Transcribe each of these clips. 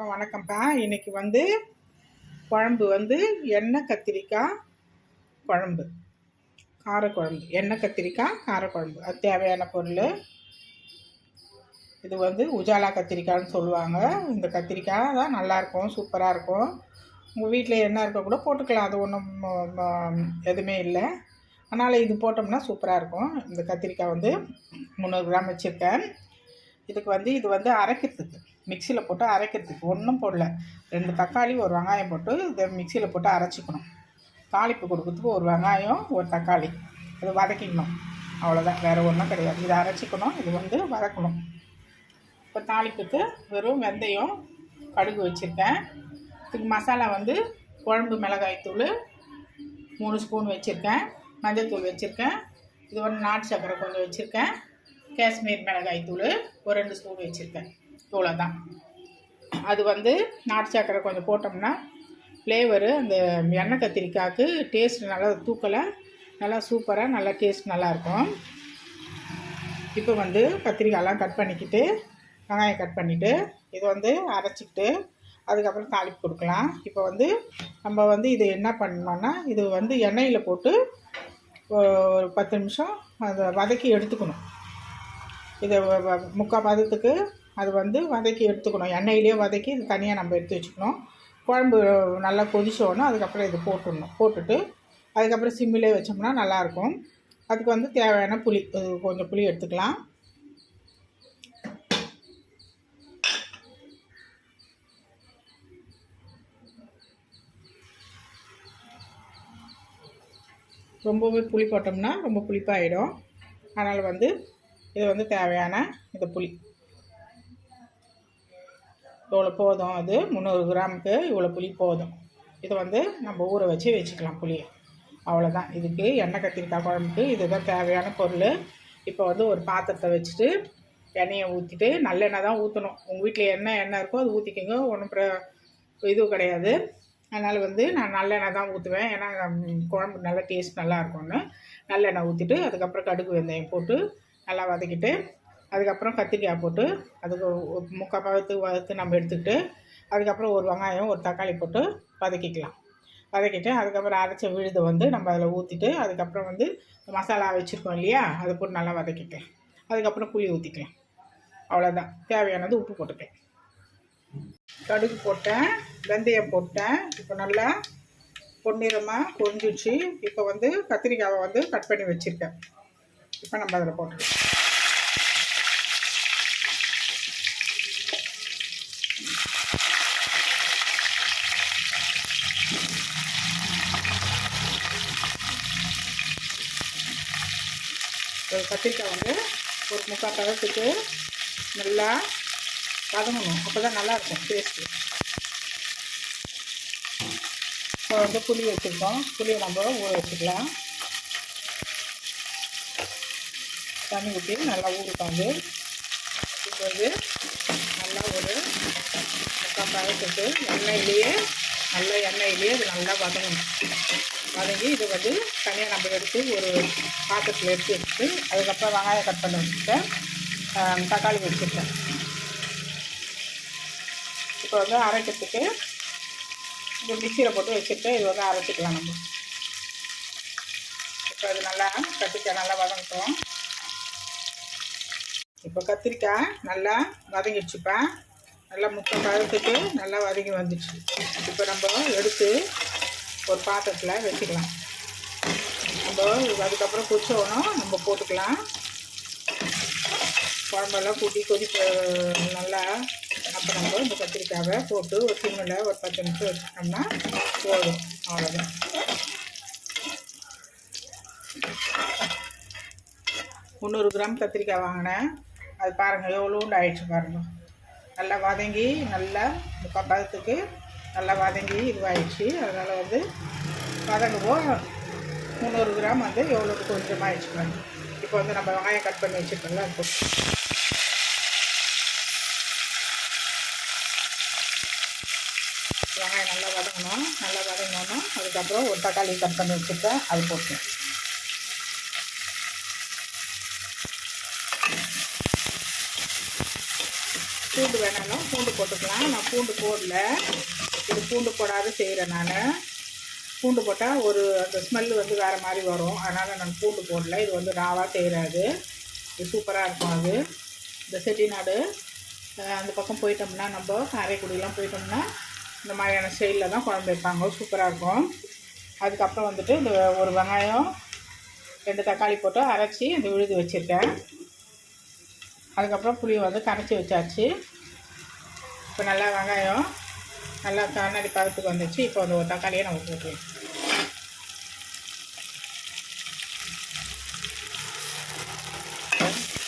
வணக்கம்ப்பா. இன்றைக்கி குழம்பு எண்ணெய் கத்திரிக்காய் குழம்பு, காரக்குழம்பு. எண்ணெய் கத்திரிக்காய் காரக்குழம்பு. அது தேவையான பொருள். இது உஜாலா கத்திரிக்காய்னு சொல்லுவாங்க. இந்த கத்திரிக்காய் தான் நல்லாயிருக்கும், சூப்பராக இருக்கும். உங்கள் வீட்டில் எண்ணெய் இருக்க கூட போட்டுக்கலாம், அது ஒன்றும் எதுவுமே இல்லை. அதனால் இது போட்டோம்னா சூப்பராக இருக்கும். இந்த கத்திரிக்காய் 300 கிராம் வச்சுருக்கேன். இதுக்கு இது அரைக்கிறதுக்கு, மிக்சியில் போட்டு அரைக்கிறதுக்கு ஒன்றும் போடல. 2 தக்காளி, ஒரு வெங்காயம் போட்டு இதை மிக்சியில் போட்டு அரைச்சிக்கணும். தாளிப்பு கொடுக்கறதுக்கு ஒரு வெங்காயம், ஒரு தக்காளி, இது வதக்கிக்கணும். அவ்வளோதான், வேறு ஒன்றும் கிடையாது. இதை அரைச்சிக்கணும், இது வதக்கணும். இப்போ தாளிப்புக்கு வெறும் வெந்தயம், கடுகு வச்சுருக்கேன். இதுக்கு மசாலா குழம்பு மிளகாய்த்தூள் 3 ஸ்பூன் வச்சுருக்கேன், மஞ்சள்தூள் வச்சுருக்கேன், இது நாட்டு சக்கரை கொஞ்சம் வச்சுருக்கேன், காஷ்மீர் மிளகாய்த்தூள் ஒரு 2 ஸ்பூன் வச்சுருக்கேன். இவ்வளோதான். அது நாட்டு சக்கரை கொஞ்சம் போட்டோம்னா ஃப்ளேவரு அந்த எண்ணெய் கத்திரிக்காய்க்கு டேஸ்ட் நல்லா தூக்கலை, நல்லா சூப்பராக, நல்லா டேஸ்ட் நல்லாயிருக்கும். இப்போ கத்திரிக்காயெல்லாம் கட் பண்ணிக்கிட்டு, வெங்காயம் கட் பண்ணிவிட்டு, இது அரைச்சிக்கிட்டு அதுக்கப்புறம் தாளிப்பு கொடுக்கலாம். இப்போ நம்ம இது என்ன பண்ணோன்னா, இது எண்ணெயில் போட்டு ஒரு 10 நிமிஷம் அதை வதக்கி எடுத்துக்கணும். இதை முக்கால் பதத்துக்கு அது வதக்கி எடுத்துக்கணும். எண்ணெயிலே வதக்கி இது தனியாக நம்ம எடுத்து வச்சுக்கணும். குழம்பு நல்லா கொதிச்சோன்னா அதுக்கப்புறம் இது போட்டுடணும். போட்டுட்டு அதுக்கப்புறம் சிம்மிலே வச்சோம்னா நல்லாயிருக்கும். அதுக்கு தேவையான புளி, கொஞ்சம் புளி எடுத்துக்கலாம். ரொம்பவே புளி போட்டோம்னா ரொம்ப புளிப்பாகிடும். அதனால் இது தேவையான இந்த புளி இவ்வளோ போதும். அது 300 கிராமுக்கு இவ்வளோ புளி போதும். இது நம்ம ஊற வச்சுக்கலாம் புளியை. அவ்வளோதான். இதுக்கு எண்ணெய் கத்திரிக்காய் குழம்புக்கு இதுதான் தேவையான பொருள். இப்போ ஒரு பாத்திரத்தை வச்சுட்டு எண்ணெயை ஊற்றிட்டு, நல்லெண்ணெய் தான் ஊற்றணும். உங்கள் வீட்டில் எண்ணெய் இருக்கோ அது ஊற்றிக்கிங்க, ஒன்றும் இதுவும் கிடையாது. அதனால் நான் நல்லெண்ணெய் தான் ஊற்றுவேன். ஏன்னா குழம்பு நல்லா டேஸ்ட் நல்லாயிருக்கும்னு நல்லெண்ணெய் ஊற்றிட்டு அதுக்கப்புறம் கடுகு வெந்தயம் போட்டு நல்லா வதக்கிட்டு, அதுக்கப்புறம் கத்திரிக்காய் போட்டு அதுக்கு முக்கால் பதத்துக்கு நம்ம எடுத்துக்கிட்டு, அதுக்கப்புறம் ஒரு வெங்காயம், ஒரு தக்காளி போட்டு வதக்கிக்கலாம். வதக்கிட்டு அதுக்கப்புறம் அரைச்ச விழுதை நம்ம அதில் ஊற்றிட்டு, அதுக்கப்புறம் மசாலா வச்சுருக்கோம் இல்லையா, அதை போட்டு நல்லா வதக்கிக்கலாம். அதுக்கப்புறம் புளி ஊற்றிக்கலாம். அவ்வளோதான். தேவையானது உப்பு போட்டுக்கலாம். கடுகு போட்டேன், வெந்தயம் போட்டேன். இப்போ நல்லா பொன்னிறமாக பொரிஞ்சிடுச்சு. இப்போ கத்திரிக்காவை கட் பண்ணி வச்சுருக்கேன். இப்போ நம்ம அதில் போட்டுக்கலாம். கத்திரிக்காய் ஒரு முக்கால் பதத்துக்கு நல்லா வதங்கணும். அப்போ தான் நல்லாயிருக்கும் டேஸ்ட்டு. இப்போ புளி வச்சுருக்கோம். புளியை நம்ம ஊற வச்சுக்கலாம். தண்ணி ஊற்றி நல்லா ஊறுக்காது. இப்போ நல்லா ஒரு முக்கால் பதத்துக்கு எண்ணெயிலேயே அது நல்லா வதங்கணும். வதங்கி இது தனியாக நம்ம எடுத்து ஒரு பாத்திரத்தில் எடுத்து வச்சுட்டு, அதுக்கப்புறம் வெங்காயம் கட் பண்ணி வச்சுட்டேன், தக்காளி வச்சுருக்கேன். இப்போ அரைக்கிறதுக்கு இது மிக்சியில் போட்டு வச்சுட்டு இது அரைச்சிக்கலாம் நம்ம. இப்போ அது நல்லா கத்திரிக்காய் நல்லா வதங்கட்டும். இப்போ கத்திரிக்காய் நல்லா வதங்கிடுச்சுப்பேன். நல்லா முக்கால் பதத்துக்கு நல்லா வதங்கி வந்துடுச்சு. இப்போ நம்ம எடுத்து ஒரு பாத்திரத்தில் வச்சுக்கலாம். நம்ம அதுக்கப்புறம் கொதிச்சோன்னா நம்ம போட்டுக்கலாம். குழம்பெல்லாம் கூட்டி நல்லா அப்போ நம்ம இந்த கத்திரிக்காவை போட்டு ஒரு சிம்மில் ஒரு 10 நிமிஷம் வச்சுட்டோம்னா போதும். அவ்வளோதான். முந்நூறு கிராம் கத்திரிக்காய் வாங்கினேன். அது பாருங்கள் எவ்வளோண்டு ஆயிடுச்சு பாருங்கள். நல்லா வதங்கி நல்லா முக்கால் பதத்துக்கு நல்லா வதங்கி இதுவாகிடுச்சு. அதனால் வதங்குவோம். 300 கிராம் எவ்வளோக்கு கொஞ்சமாக ஆயிடுச்சு பாருங்கள். இப்போ நம்ம வெங்காயம் கட் பண்ணி வச்சுருக்கோம்ல, அது போட்டு வெங்காயம் நல்லா வதங்கணும். நல்லா வதங்கினோன்னா அதுக்கப்புறம் ஒரு தக்காளி கட் பண்ணி வச்சுருக்கேன், அது போட்டேன். பூண்டு வேணாலும் பூண்டு போட்டுக்கலாம். நான் பூண்டு போடல, இது பூண்டு போடாத செய்கிறேன் நான். பூண்டு போட்டால் அந்த ஸ்மெல்லு வேறு மாதிரி வரும், அதனால் நான் பூண்டு போடல. இது ராவாக செய்கிறாது, இது சூப்பராக இருக்கும். அது இந்த செட்டிநாடு அந்த பக்கம் போயிட்டோம்னா, நம்ம காரைக்குடியெலாம் போயிட்டோம்னா இந்த மாதிரியான ஸ்டைலில் தான் குழம்பு வைப்பாங்க, சூப்பராக இருக்கும். அதுக்கப்புறம் இந்த ஒரு வெங்காயம் 2 தக்காளி போட்டு அரைச்சி இந்த விழுது வச்சுருக்கேன். அதுக்கப்புறம் புளியை கரைச்சி வச்சாச்சு. இப்போ நல்லா வெங்காயம் நல்லா கண்ணாடி பதத்துக்கு வந்துச்சு. இப்போ ஒரு தக்காளியை நம்ம போட்டுருவோம்.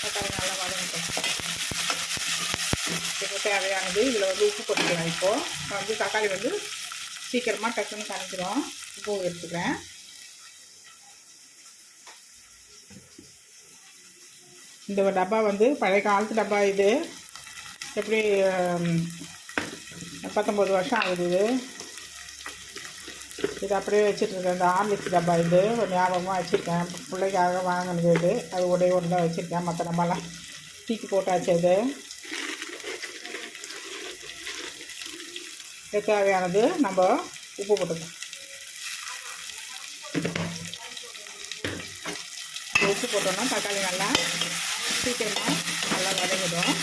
தக்காளி நல்லா வதங்கட்டும். இப்போ தேவையானது இதில் உப்பு போட்டுக்கலாம். இப்போது தக்காளி சீக்கிரமாக டக்குன்னு கரைஞ்சிரும். உப்பு எடுத்துக்கிறேன். இந்த டப்பா பழைய காலத்து டப்பா. இது எப்படி 19 வருஷம் ஆகுது. இது அப்படியே வச்சுட்ருக்கேன். இந்த ஹார்லிக்ஸ் டப்பா இது ஒரு ஞாபகமாக வச்சுருக்கேன். பிள்ளைக்காக வாங்கினது இது. அது ஒன்று தான் வச்சுருக்கேன். மற்ற டப்பாலாம் தூக்கி போட்டாச்சு. இது தேவையானது நம்ம உப்பு போட்டுக்கலாம். உப்பு போட்டோன்னா தக்காளி நல்லா சீக்கிரமாக நல்லா வதங்கிடும்.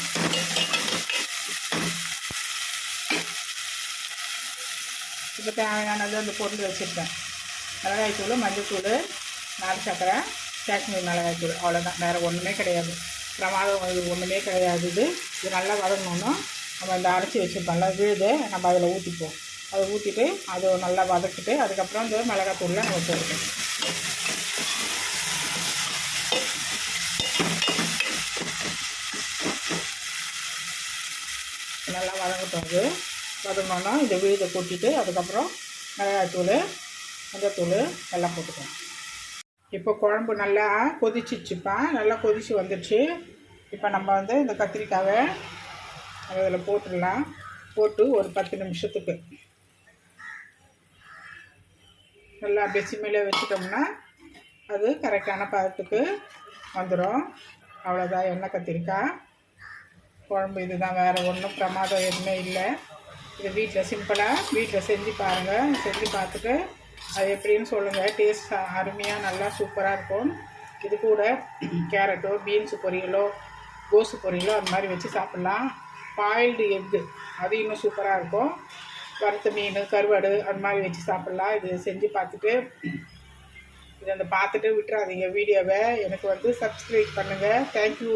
இப்போ தேவையானது அந்த பொருள் வச்சுருக்கேன். மிளகாய்த்தூள், மஞ்சள்தூள், நாட்டு சக்கரை, காஷ்மீர் மிளகாய்த்தூள், அவ்வளோதான். வேறு ஒன்றுமே கிடையாது. பிரமாதம் இது ஒன்றுமே கிடையாது. இது நல்லா வதங்கணுன்னா நம்ம இந்த அரைச்சி வச்சுருப்போம்ல விழுது, நம்ம அதில் ஊற்றிப்போம். அதை ஊற்றிட்டு அது நல்லா வதக்கிட்டு அதுக்கப்புறம் இந்த மிளகாய்த்தூளில் நம்ம போட்டுக்கணும். நல்லா வதங்கட்டும். வதங்கினோன்னா இந்த விழுதை கொட்டிட்டு அதுக்கப்புறம் மிளகாய்த்தூள், மஞ்சத்தூள் எல்லாம் போட்டுக்கணும். இப்போ குழம்பு நல்லா கொதிச்சிச்சுப்பா, நல்லா கொதிச்சு வந்துடுச்சு. இப்போ நம்ம இந்த கத்திரிக்காவை அதில் போட்டுடலாம். போட்டு ஒரு 10 நிமிஷத்துக்கு நல்லா பெசிமையில் வச்சுட்டோம்னா அது கரெக்டான பதத்துக்கு வந்துடும். அவ்வளோதான் எண்ணெய் கத்திரிக்காய் குழம்பு. இதுதான், வேறு ஒன்றும் பிரமாதம் எதுவுமே இல்லை. இது வீட்டில் சிம்பிளாக வீட்டில் செஞ்சு பாருங்கள். செஞ்சு பார்த்துட்டு அது எப்படின்னு சொல்லுங்கள். டேஸ்ட் அருமையாக நல்லா சூப்பராக இருக்கும். இது கூட கேரட்டோ, பீன்ஸு பொரியலோ, கோஸு பொரியலோ அது மாதிரி வச்சு சாப்பிட்லாம். பாயில்டு எக்கு அது இன்னும் சூப்பராக இருக்கும். வறுத்த மீன், கருவாடு அது மாதிரி வச்சு சாப்பிட்லாம். இது செஞ்சு பார்த்துட்டு இதை பார்த்துட்டு விட்டுறாதீங்க வீடியோவை. எனக்கு சப்ஸ்கிரைப் பண்ணுங்கள். தேங்க்யூ.